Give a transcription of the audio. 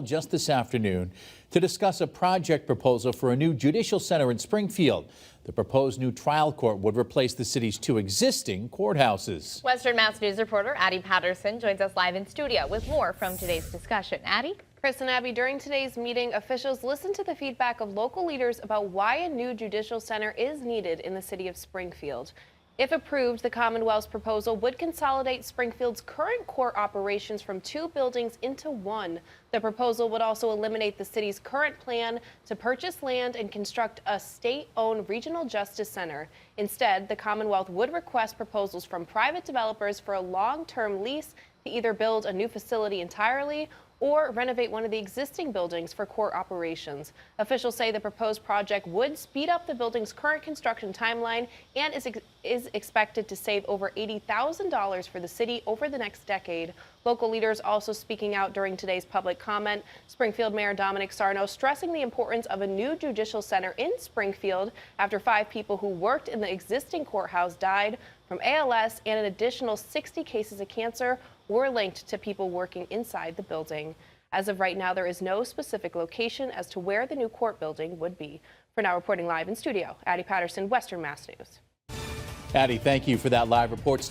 just this afternoon to discuss a project proposal for a new judicial center in Springfield. The proposed new trial court would replace the city's two existing courthouses. Western Mass News reporter Addie Patterson joins us live in studio with more from today's discussion. Addie? Chris and Abby, during today's meeting, officials listened to the feedback of local leaders about why a new judicial center is needed in the city of Springfield. If approved, the Commonwealth's proposal would consolidate Springfield's current court operations from two buildings into one. The proposal would also eliminate the city's current plan to purchase land and construct a state-owned regional justice center. Instead, the Commonwealth would request proposals from private developers for a long-term lease to either build a new facility entirely or renovate one of the existing buildings for court operations. Officials say the proposed project would speed up the building's current construction timeline and is expected to save over $80,000 for the city over the next decade. Local leaders also speaking out during today's public comment. Springfield Mayor Dominic Sarno stressing the importance of a new judicial center in Springfield after 5 people who worked in the existing courthouse died from ALS, and an additional 60 cases of cancer were linked to people working inside the building. As of right now, there is no specific location as to where the new court building would be. For now, reporting live in studio, Addie Patterson, Western Mass News. Addie, thank you for that live report.